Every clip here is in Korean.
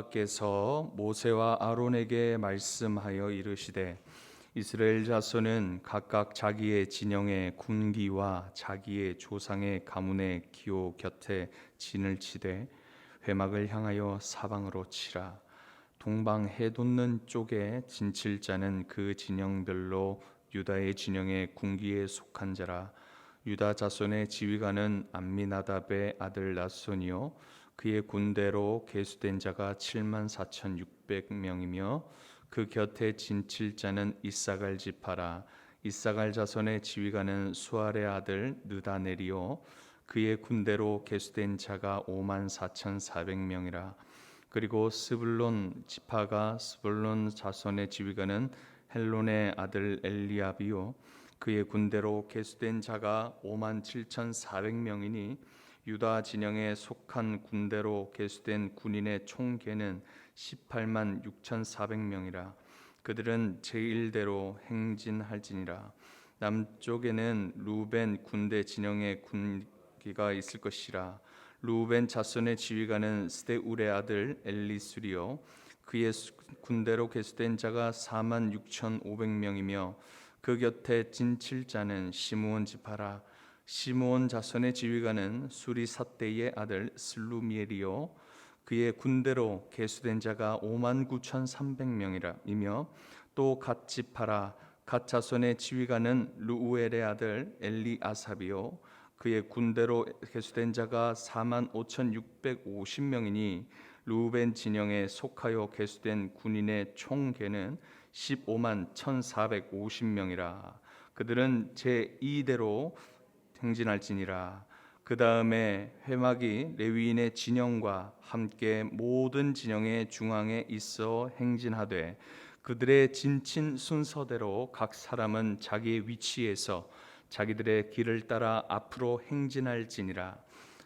여호와께서 모세와 아론에게 말씀하여 이르시되 이스라엘 자손은 각각 자기의 진영의 군기와 자기의 조상의 가문의 기호 곁에 진을 치되 회막을 향하여 사방으로 치라. 동방 해 돋는 쪽에 진칠 자는 그 진영별로 유다의 진영의 군기에 속한 자라. 유다 자손의 지휘관은 암미나답의 아들 나손이요 그의 군대로 계수된 자가 74,600명이며 그 곁에 진칠 자는 이사갈 지파라. 이사갈 자손의 지휘관은 수알의 아들 느다넬이요 그의 군대로 계수된 자가 54,400명이라. 그리고 스불론 지파가 스불론 자손의 지휘관은 헬론의 아들 엘리압이요 그의 군대로 계수된 자가 57,400명이니 유다 진영에 속한 군대로 계수된 군인의 총계는 186,400명이라. 그들은 제1대로 행진할지니라. 남쪽에는 루벤 군대 진영의 군기가 있을 것이라. 루벤 자손의 지휘관은 스데울의 아들 엘리수리요 그의 군대로 계수된 자가 46,500명이며 그 곁에 진칠 자는 시므온 지파라. 시므온 자손의 지휘관은 수리삿대의 아들 슬루미엘이요 그의 군대로 계수된 자가 59,300명이라. 또 갓 지파라. 갓 자손의 지휘관은 루우엘의 아들 엘리아삽이요 그의 군대로 계수된 자가 45,650명이니 루벤 진영에 속하여 계수된 군인의 총계는 151,450명이라. 그들은 제2대로 행진할지니라. 그 다음에 회막이 레위인의 진영과 함께 모든 진영의 중앙에 있어 행진하되 그들의 진친 순서대로 각 사람은 자기의 위치에서 자기들의 길을 따라 앞으로 행진할지니라.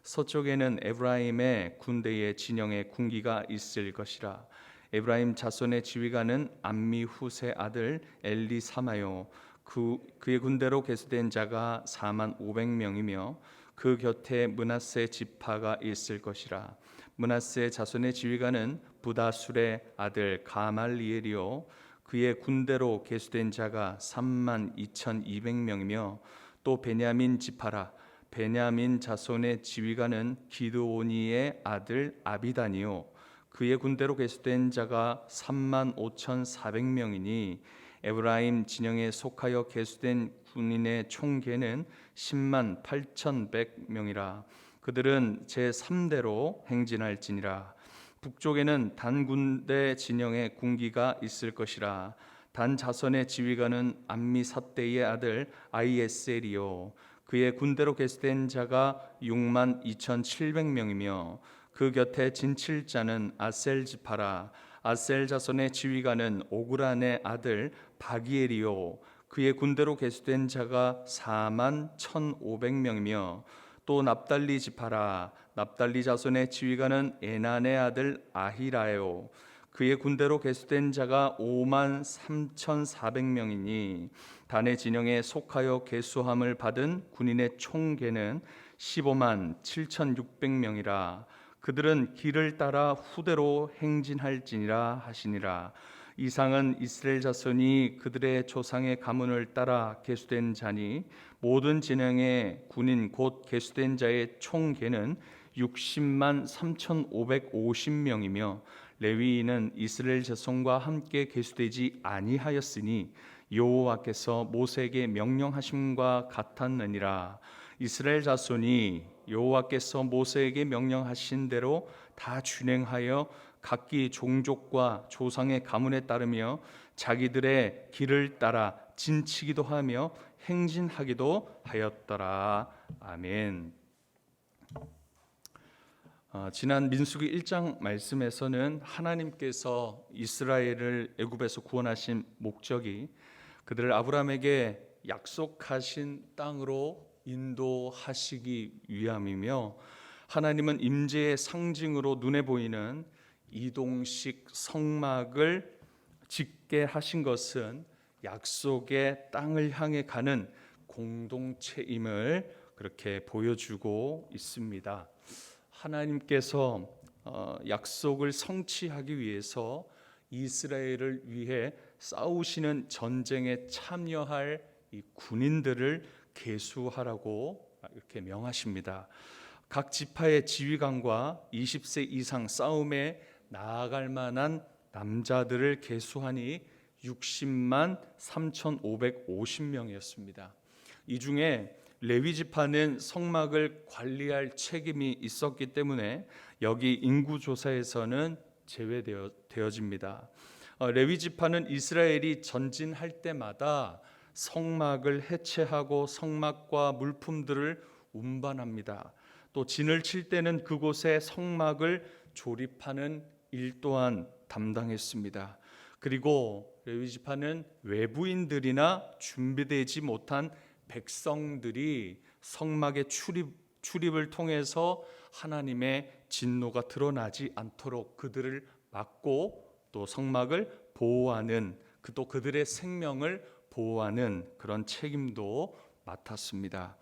서쪽에는 에브라임의 군대의 진영의 군기가 있을 것이라. 에브라임 자손의 지휘관은 암미후세 아들 엘리사마요 그의 군대로 계수된 자가 45,000명이며 그 곁에 므낫세 지파가 있을 것이라. 므낫세 자손의 지휘관은 부다술의 아들 가말리엘이요 그의 군대로 계수된 자가 32,200명이며 또 베냐민 지파라. 베냐민 자손의 지휘관은 기드오니의 아들 아비단이요 그의 군대로 계수된 자가 35,400명이니 에브라임 진영에 속하여 계수된 군인의 총계는 108,100명이라. 그들은 제3대로 행진할지니라. 북쪽에는 단 군대 진영의 군기가 있을 것이라. 단 자손의 지휘관은 암미삿대의 아들 아이에셀이요 그의 군대로 계수된 자가 62,700명이며 그 곁에 진칠 자는 아셀 지파라. 아셀 자손의 지휘관은 오그란의 아들 바기엘이요 그의 군대로 계수된 자가 41,500명이며 또 납달리 지파라. 납달리 자손의 지휘관은 에난의 아들 아히라요 그의 군대로 계수된 자가 53,400명이니 단의 진영에 속하여 계수함을 받은 군인의 총계는 157,600명이라. 그들은 길을 따라 후대로 행진할지니라 하시니라. 이상은 이스라엘 자손이 그들의 조상의 가문을 따라 계수된 자니 모든 진영의 군인 곧 계수된 자의 총계는 60만 3,550명이며 레위인은 이스라엘 자손과 함께 계수되지 아니하였으니 여호와께서 모세에게 명령하심과 같았느니라. 이스라엘 자손이 여호와께서 모세에게 명령하신 대로 다 준행하여 각기 종족과 조상의 가문에 따르며 자기들의 길을 따라 진치기도 하며 행진하기도 하였더라. 아멘. 지난 민수기 1장 말씀에서는 하나님께서 이스라엘을 애굽에서 구원하신 목적이 그들을 아브라함에게 약속하신 땅으로 인도하시기 위함이며 하나님은 임재의 상징으로 눈에 보이는 이동식 성막을 짓게 하신 것은 약속의 땅을 향해 가는 공동체임을 그렇게 보여주고 있습니다. 하나님께서 약속을 성취하기 위해서 이스라엘을 위해 싸우시는 전쟁에 참여할 이 군인들을 계수하라고 이렇게 명하십니다. 각 지파의 지휘관과 20세 이상 싸움에 나아갈 만한 남자들을 계수하니 60만 3,550명이었습니다. 이 중에 레위 지파는 성막을 관리할 책임이 있었기 때문에 여기 인구 조사에서는 제외되어집니다. 레위 지파는 이스라엘이 전진할 때마다 성막을 해체하고 성막과 물품들을 운반합니다. 또 진을 칠 때는 그곳에 성막을 조립하는 일 또한 담당했습니다. 그리고 레위 지파는 외부인들이나 준비되지 못한 백성들이 성막의 출입을 통해서 하나님의 진노가 드러나지 않도록 그들을 막고 또 성막을 보호하는, 또 그들의 생명을 보호하는 그런 책임도 맡았습니다.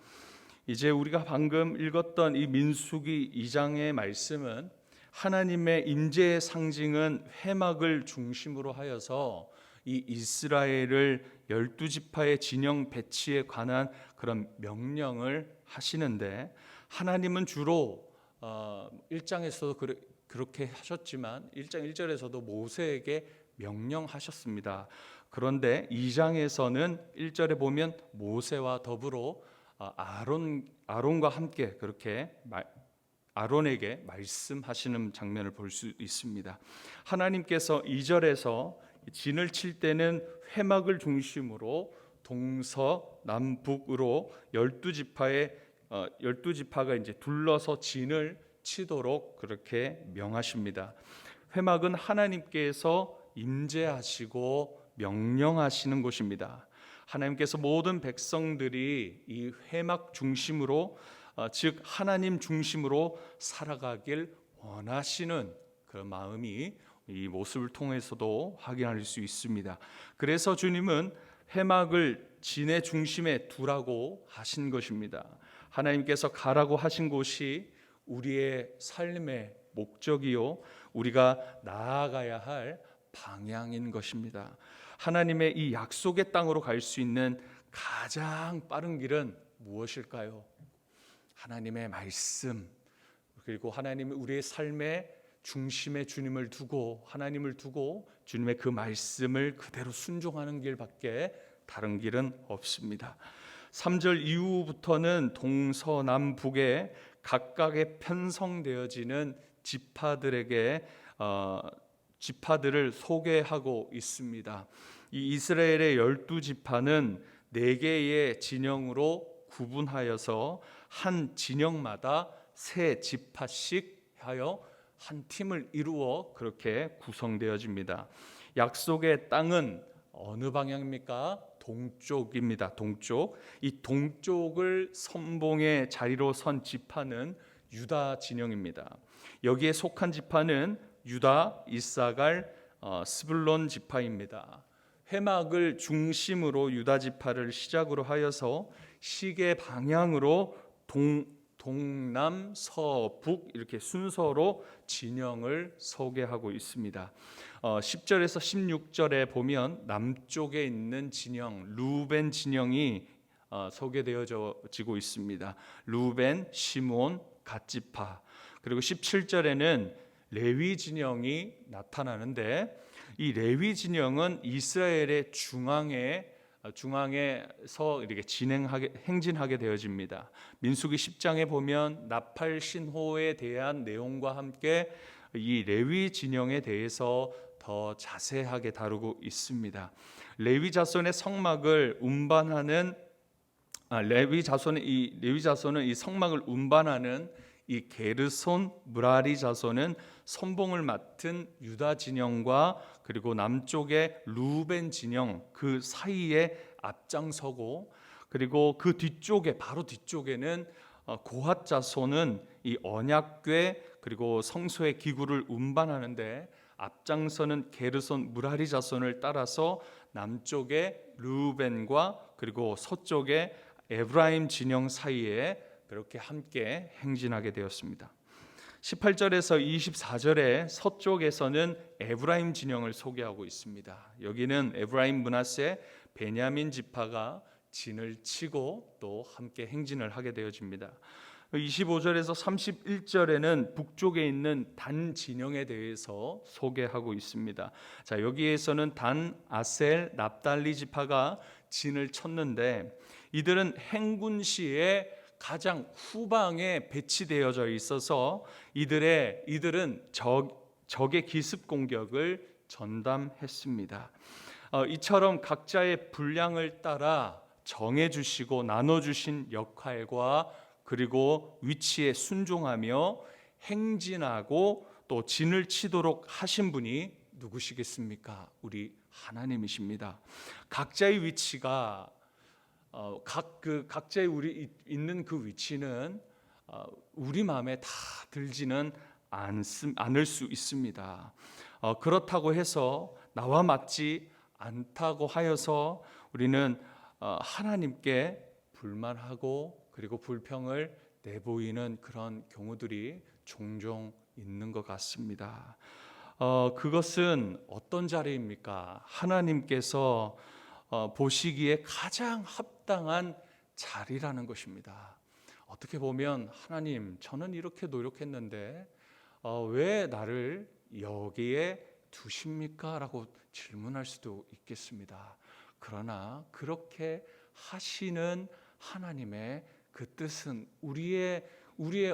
이제 우리가 방금 읽었던 이 민수기 2장의 말씀은 하나님의 임재의 상징은 회막을 중심으로 하여서 이 이스라엘을 12지파의 진영 배치에 관한 그런 명령을 하시는데, 하나님은 주로 1장에서도 그렇게 하셨지만 1장 1절에서도 모세에게 명령하셨습니다. 그런데 2장에서는 1절에 보면 모세와 더불어 아론과 함께 그렇게 아론에게 말씀하시는 장면을 볼 수 있습니다. 하나님께서 2절에서 진을 칠 때는 회막을 중심으로 동서남북으로 12지파가 이제 둘러서 진을 치도록 그렇게 명하십니다. 회막은 하나님께서 임재하시고 명령하시는 곳입니다. 하나님께서 모든 백성들이 이 회막 중심으로, 즉 하나님 중심으로 살아가길 원하시는 그 마음이 이 모습을 통해서도 확인할 수 있습니다. 그래서 주님은 회막을 진의 중심에 두라고 하신 것입니다. 하나님께서 가라고 하신 곳이 우리의 삶의 목적이요, 우리가 나아가야 할 방향인 것입니다. 하나님의 이 약속의 땅으로 갈 수 있는 가장 빠른 길은 무엇일까요? 하나님의 말씀, 그리고 하나님이 우리의 삶의 중심에 주님을 두고, 하나님을 두고 주님의 그 말씀을 그대로 순종하는 길밖에 다른 길은 없습니다. 3절 이후부터는 동서남북에 각각의 편성되어지는 지파들을 소개하고 있습니다. 이 이스라엘의 12지파는 4개의 진영으로 구분하여서 한 진영마다 3지파씩 하여 한 팀을 이루어 그렇게 구성되어집니다. 약속의 땅은 어느 방향입니까? 동쪽입니다. 동쪽. 이 동쪽을 선봉의 자리로 선 지파는 유다 진영입니다. 여기에 속한 지파는 유다, 이사갈, 스불론 지파입니다. 회막을 중심으로 유다 지파를 시작으로 하여서 시계 방향으로 동남, 서북 이렇게 순서로 진영을 소개하고 있습니다. 10절에서 16절에 보면 남쪽에 있는 진영, 루벤 진영이 소개되어지고 있습니다. 루벤, 시몬, 갓지파. 그리고 17절에는 레위 진영이 나타나는데, 이 레위 진영은 이스라엘의 중앙에서 이렇게 행진하게 되어집니다. 민수기 10장에 보면 나팔 신호에 대한 내용과 함께 이 레위 진영에 대해서 더 자세하게 다루고 있습니다. 레위 자손의 성막을 운반하는 레위 자손은 이 성막을 운반하는 이 게르손 무라리 자손은 선봉을 맡은 유다 진영과 그리고 남쪽의 루벤 진영 그 사이에 앞장서고, 그리고 그 뒤쪽에 바로 뒤쪽에는 고핫 자손은 이 언약궤 그리고 성소의 기구를 운반하는데, 앞장서는 게르손 무라리 자손을 따라서 남쪽의 루벤과 그리고 서쪽의 에브라임 진영 사이에 그렇게 함께 행진하게 되었습니다. 18절에서 24절에 서쪽에서는 에브라임 진영을 소개하고 있습니다. 여기는 에브라임, 므낫세, 베냐민 지파가 진을 치고 또 함께 행진을 하게 되어집니다. 25절에서 31절에는 북쪽에 있는 단 진영에 대해서 소개하고 있습니다. 자, 여기에서는 단, 아셀, 납달리 지파가 진을 쳤는데 이들은 행군시의 가장 후방에 배치되어져 있어서 이들은 적의 기습 공격을 전담했습니다. 이처럼 각자의 분량을 따라 정해주시고 나눠주신 역할과 그리고 위치에 순종하며 행진하고 또 진을 치도록 하신 분이 누구시겠습니까? 우리 하나님이십니다. 각자의 위치가 각자의 우리 있는 그 위치는 우리 마음에 다 들지는 않을 수 있습니다. 그렇다고 해서 나와 맞지 않다고 하여서 우리는 하나님께 불만하고 그리고 불평을 내보이는 그런 경우들이 종종 있는 것 같습니다. 그것은 어떤 자리입니까? 하나님께서 보시기에 가장 합당한 자리라는 것입니다. 어떻게 보면 하나님, 저는 이렇게 노력했는데 왜 나를 여기에 두십니까? 라고 질문할 수도 있겠습니다. 그러나 그렇게 하시는 하나님의 그 뜻은 우리의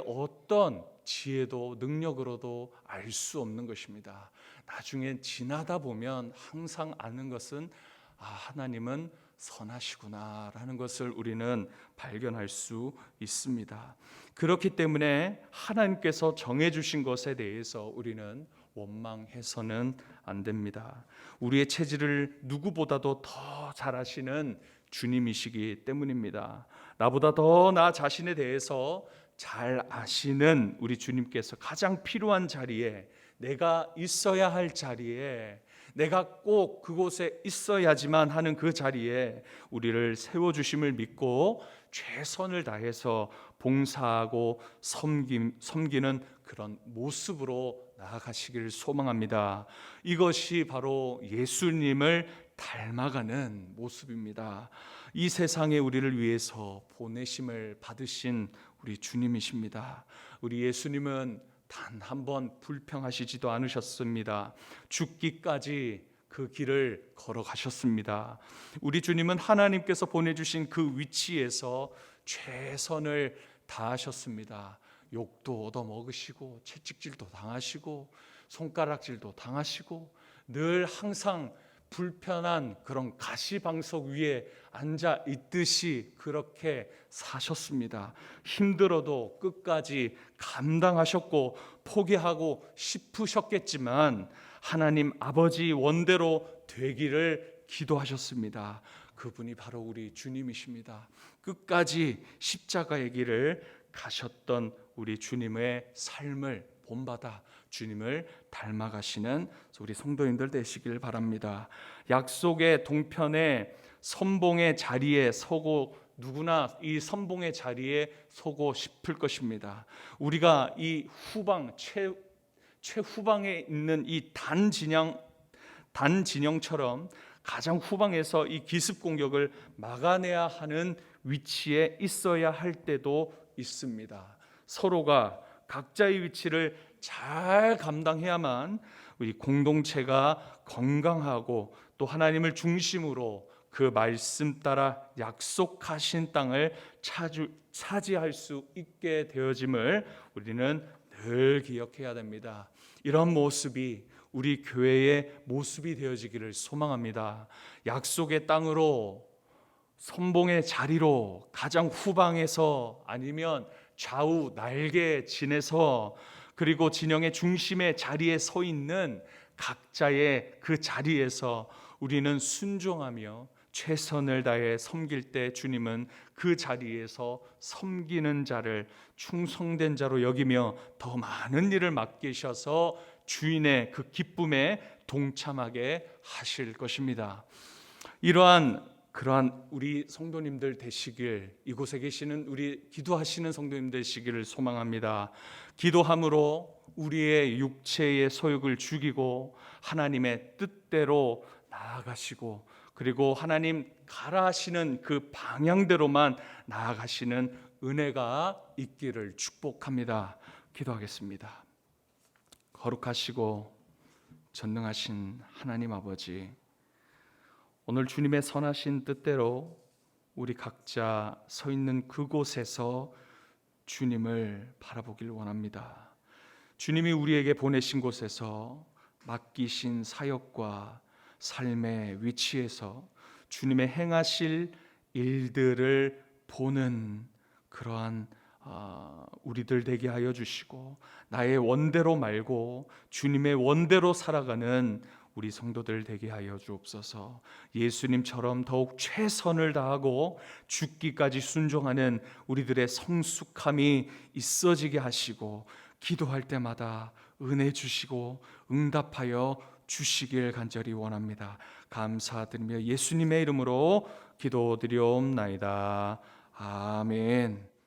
어떤 지혜도 능력으로도 알 수 없는 것입니다. 나중에 지나다 보면 항상 아는 것은 하나님은 선하시구나라는 것을 우리는 발견할 수 있습니다. 그렇기 때문에 하나님께서 정해주신 것에 대해서 우리는 원망해서는 안 됩니다. 우리의 체질을 누구보다도 더 잘 아시는 주님이시기 때문입니다. 나보다 더 나 자신에 대해서 잘 아시는 우리 주님께서 가장 필요한 자리에, 내가 있어야 할 자리에, 내가 꼭 그곳에 있어야지만 하는 그 자리에 우리를 세워주심을 믿고 최선을 다해서 봉사하고 섬기는 그런 모습으로 나아가시기를 소망합니다. 이것이 바로 예수님을 닮아가는 모습입니다. 이 세상에 우리를 위해서 보내심을 받으신 우리 주님이십니다. 우리 예수님은 단 한 번 불평하시지도 않으셨습니다. 죽기까지 그 길을 걸어가셨습니다. 우리 주님은 하나님께서 보내주신 그 위치에서 최선을 다하셨습니다. 욕도 얻어먹으시고 채찍질도 당하시고 손가락질도 당하시고 늘 항상 불편한 그런 가시방석 위에 앉아 있듯이 그렇게 사셨습니다. 힘들어도 끝까지 감당하셨고 포기하고 싶으셨겠지만 하나님 아버지 원대로 되기를 기도하셨습니다. 그분이 바로 우리 주님이십니다. 끝까지 십자가의 길을 가셨던 우리 주님의 삶을 본받아 주님을 닮아가시는 우리 성도님들 되시길 바랍니다. 약속의 동편에 선봉의 자리에 서고 누구나 이 선봉의 자리에 서고 싶을 것입니다. 우리가 이 후방 최후방에 있는 이 단진영처럼 가장 후방에서 이 기습 공격을 막아내야 하는 위치에 있어야 할 때도 있습니다. 서로가 각자의 위치를 잘 감당해야만 우리 공동체가 건강하고 또 하나님을 중심으로 그 말씀 따라 약속하신 땅을 차지할 수 있게 되어짐을 우리는 늘 기억해야 됩니다. 이런 모습이 우리 교회의 모습이 되어지기를 소망합니다. 약속의 땅으로, 선봉의 자리로, 가장 후방에서 아니면 좌우 날개 진에서, 그리고 진영의 중심의 자리에 서 있는 각자의 그 자리에서 우리는 순종하며 최선을 다해 섬길 때 주님은 그 자리에서 섬기는 자를 충성된 자로 여기며 더 많은 일을 맡기셔서 주인의 그 기쁨에 동참하게 하실 것입니다. 이러한 그러한 우리 성도님들 되시길, 이곳에 계시는 우리 기도하시는 성도님들 되시기를 소망합니다. 기도함으로 우리의 육체의 소욕을 죽이고 하나님의 뜻대로 나아가시고, 그리고 하나님 가라 하시는 그 방향대로만 나아가시는 은혜가 있기를 축복합니다. 기도하겠습니다. 거룩하시고 전능하신 하나님 아버지, 오늘 주님의 선하신 뜻대로 우리 각자 서 있는 그곳에서 주님을 바라보길 원합니다. 주님이 우리에게 보내신 곳에서 맡기신 사역과 삶의 위치에서 주님의 행하실 일들을 보는 그러한 우리들 되게 하여 주시고, 나의 원대로 말고 주님의 원대로 살아가는 우리 성도들 되게 하여 주옵소서. 예수님처럼 더욱 최선을 다하고 죽기까지 순종하는 우리들의 성숙함이 있어지게 하시고, 기도할 때마다 은혜 주시고 응답하여 주시길 간절히 원합니다. 감사드리며 예수님의 이름으로 기도드리옵나이다. 아멘.